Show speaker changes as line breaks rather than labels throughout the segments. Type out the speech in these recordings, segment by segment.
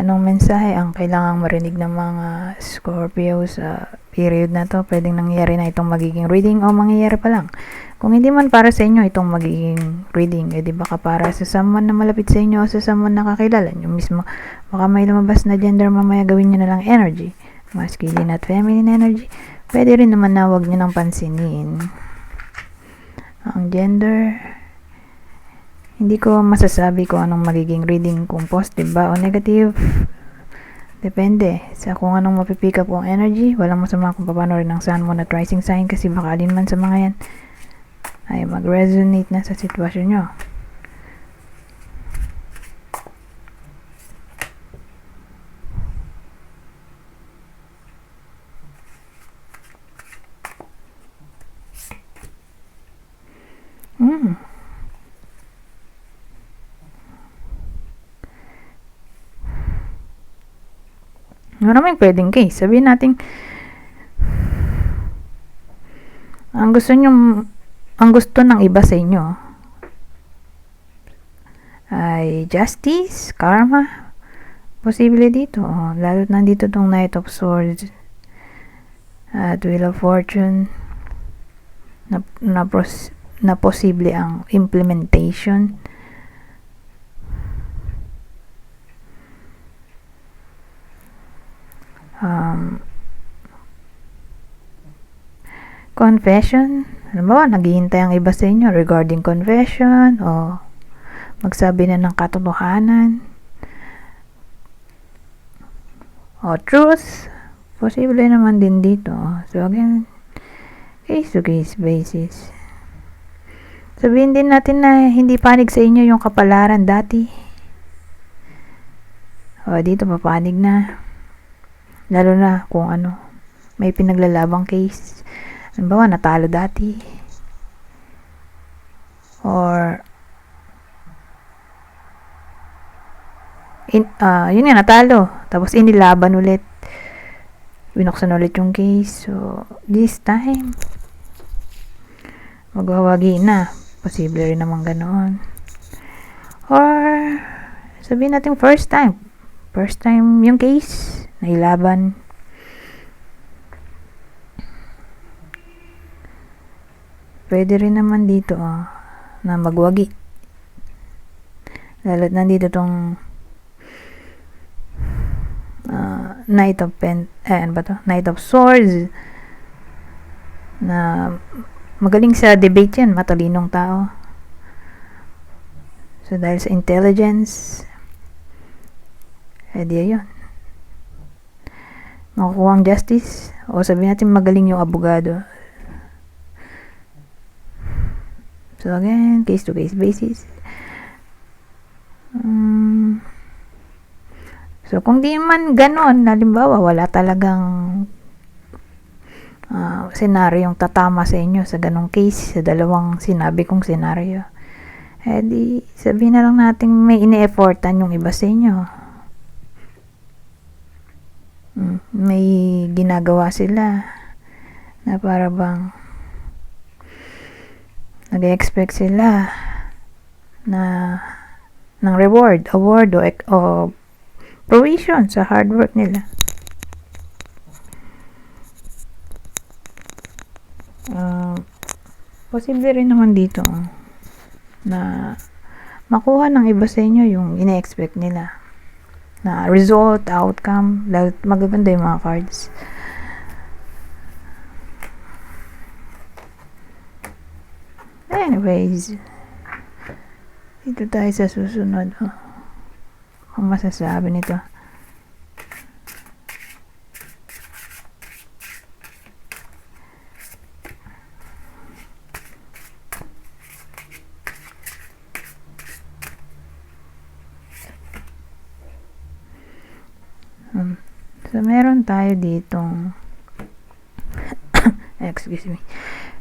anong mensahe ang kailangang marinig ng mga Scorpio sa period na to? Pwedeng nangyari na itong magiging reading o mangyayari pa lang. Kung hindi man para sa inyo itong magiging reading, di baka para sa someone na malapit sa inyo o sa someone na kakilala nyo mismo. Baka may lumabas na gender, mamaya gawin nyo na lang energy. Masculine at feminine energy. Pwede rin naman na huwag nyo nang pansinin. Ang gender, hindi ko masasabi kung anong magiging reading, kung positive ba o negative. Depende sa kung anong mapipick up kong energy. Walang masama kung paano rin ang sun, moon at rising sign, kasi baka alin man sa mga yan ay mag-resonate na sa sitwasyon nyo. Maraming pwedeng case. Sabihin natin, ang gusto ng iba sa inyo ay justice, karma. Posible dito. Lalo nandito tong Knight of Swords at Wheel of Fortune na posible ang implementation. Confession. Halimbawa, naghihintay ang iba sa inyo regarding confession o magsabi na ng katotohanan o truth. Posible naman din dito. So again, case to case basis. Sabihin din natin na hindi panig sa inyo yung kapalaran dati. O dito papanig na. Lalo na kung may pinaglalabang case. Halimbawa, natalo dati. Or yun nga, natalo. Tapos inilaban ulit. Binuksan ulit yung case. So, this time, magwawagi na. Posible rin naman ganoon. Or, sabihin natin first time. First time yung case, nailaban. Pwede rin naman dito na magwagi. Lalo't nandito tong Knight of Swords na magaling sa debate yan, matalinong tao. So dahil sa intelligence, yun. Makukuha ang justice, o sabihin natin magaling yung abogado. So again, case to case basis. So kung di man ganon, halimbawa wala talagang senaryong tatama sa inyo sa ganong case, sa dalawang sinabi kong senaryo, di sabihin na lang natin may ine-effortan yung iba sa inyo. May ginagawa sila na para bang nag-expect sila na ng reward, award o provision sa hard work nila. Posible rin naman dito na makuha ng iba sa inyo yung ine-expect nila na result, outcome. Magaganda yung mga cards. Anyways, dito tayo sa susunod. Ang masasabi nito. So, meron tayo ditong excuse me,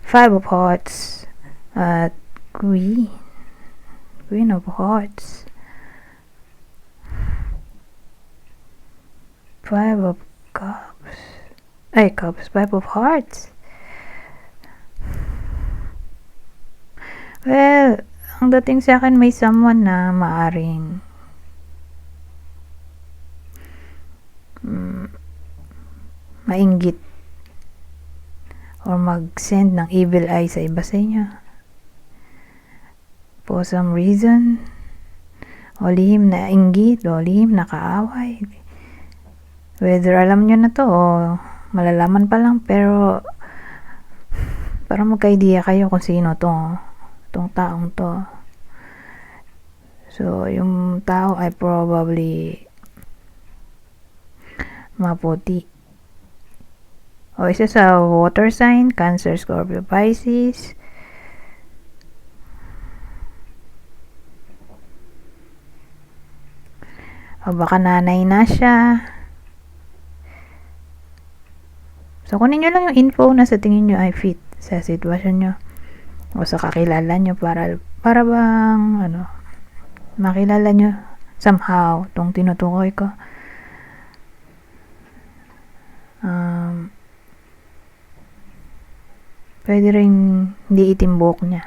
5 of Hearts at Queen of Hearts, 5 of Cups, 5 of Hearts. Well, ang dating sa akin, may someone na maaring mainggit or mag-send ng evil eye sa iba sa inyo for some reason, o lihim na inggit o lihim na kaaway, whether alam nyo na to o malalaman pa lang, pero para magka-idea kayo kung sino tong taong to. So yung tao ay probably maputi, o isa sa water sign, Cancer, Scorpio, Pisces. O baka nanay na siya. So kunin nyo lang yung info na sa tingin nyo ay fit sa sitwasyon nyo o sa kakilala nyo, para bang makilala nyo somehow tong tinutukoy ko. Pwede rin hindi itim buhok niya,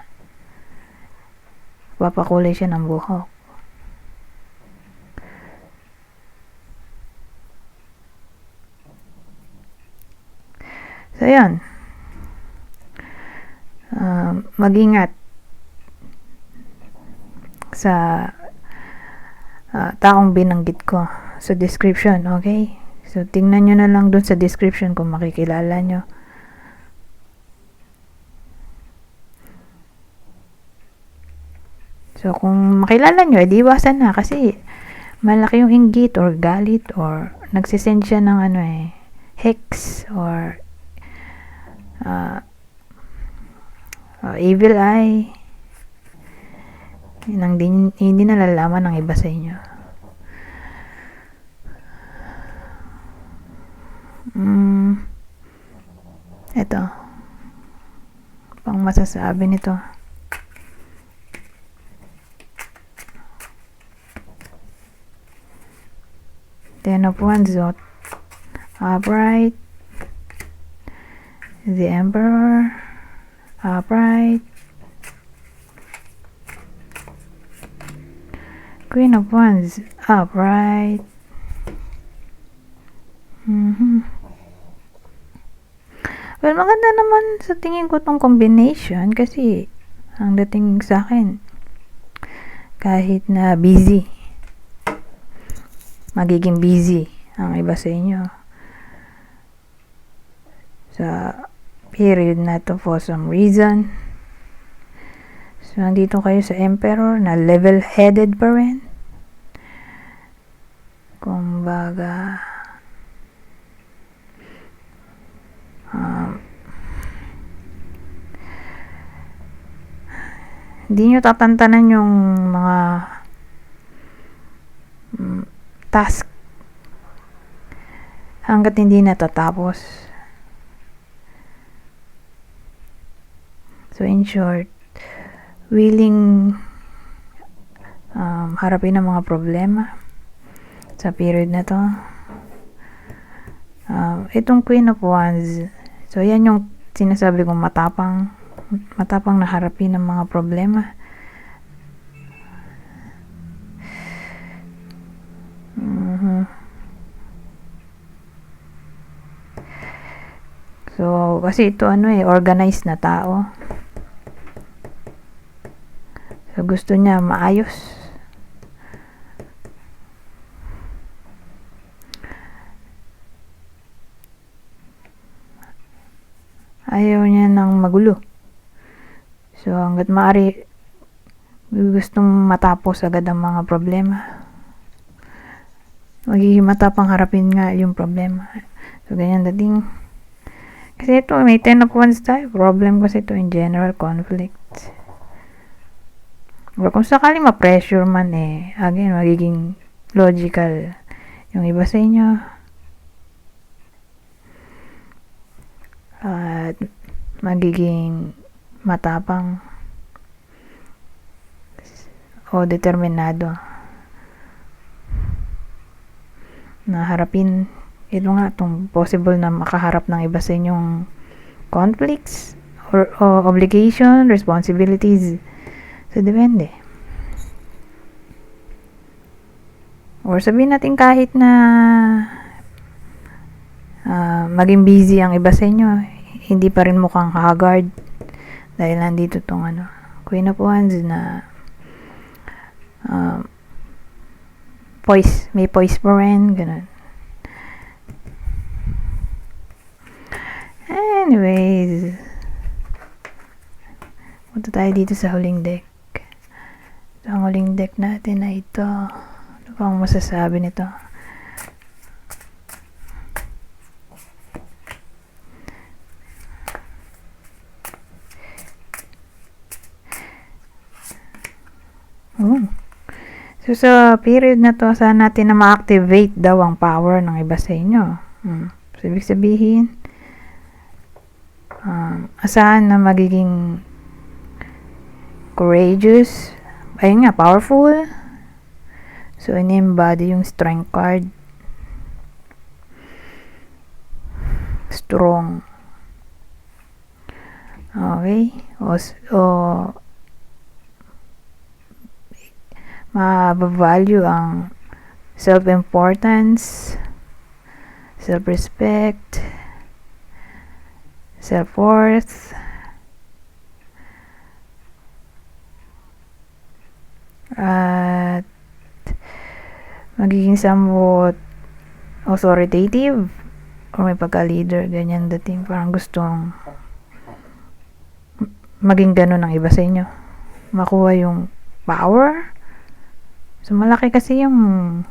papakulay siya ng buhok. So yan, mag-ingat sa taong binanggit ko sa description, okay? So tingnan nyo na lang dun sa description kung makikilala nyo. So kung makilala nyo, edi iwasan na, kasi malaki yung inggit or galit or nagsisend siya ng hex or evil eye nang hindi nalalaman ng iba sa inyo. Ito pang masasabi nito. Ten of Wands, upright, the Emperor, upright, Queen of Wands, upright. Well, maganda naman sa tingin ko tong combination, kasi ang dating sa akin, kahit na busy, magiging busy ang iba sa inyo sa period na to for some reason. So nandito kayo sa Emperor na level-headed pa rin, kumbaga hindi nyo tatantanan yung mga task hanggat hindi natatapos. So in short, willing harapin ang mga problema sa period na to. Itong Queen of Wands, so yan yung sinasabi kong matapang na harapin ang mga problema. So kasi ito organized na tao. So gusto niya maayos. Ayaw niya ng magulo. So hanggat maaari, gustong matapos agad ang mga problema. Magiging matapang harapin nga yung problema. So ganyan dating. Kasi ito, may 10 of Wands tayo. Problem kasi ito in general conflict. Or kung sakaling ma-pressure man again, magiging logical yung iba sa inyo. At magiging matapang o determinado na harapin ito nga, itong possible na makaharap ng iba sa inyong conflicts or obligation, responsibilities. So depende. Or sabihin natin kahit na maging busy ang iba sa inyo. Hindi pa rin mukhang haggard dahil nandito tong Queen of Wands na may poise pa rin, ganun. Anyways, punta tayo dito sa huling deck. Ang huling deck natin na ito. Ano bang masasabi nito? So, sa period na to, saan natin na ma-activate daw ang power ng iba sa inyo. So, ibig sabihin, asahan na magiging courageous, ayun nga, powerful. So, in-embody yung strength card. Strong. Okay. Ma-value ang self-importance, self-respect, self-worth, at magiging somewhat authoritative or may pagka-leader, ganyan dating. Parang gustong maging ganun ang iba sa inyo. Makuha yung power. So, malaki kasi yung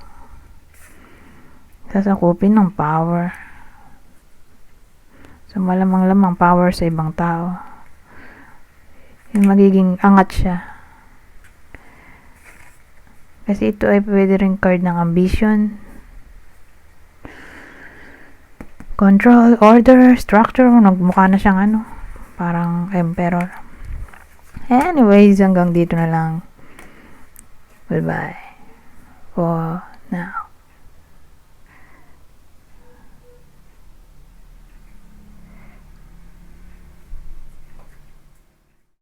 sasakupin ng power. So, malamang-lamang power sa ibang tao. Yung magiging angat siya. Kasi ito ay pwede rin card ng ambition, control, order, structure. Nagmukha na siyang parang emperor. Anyways, hanggang dito na lang. Goodbye for now.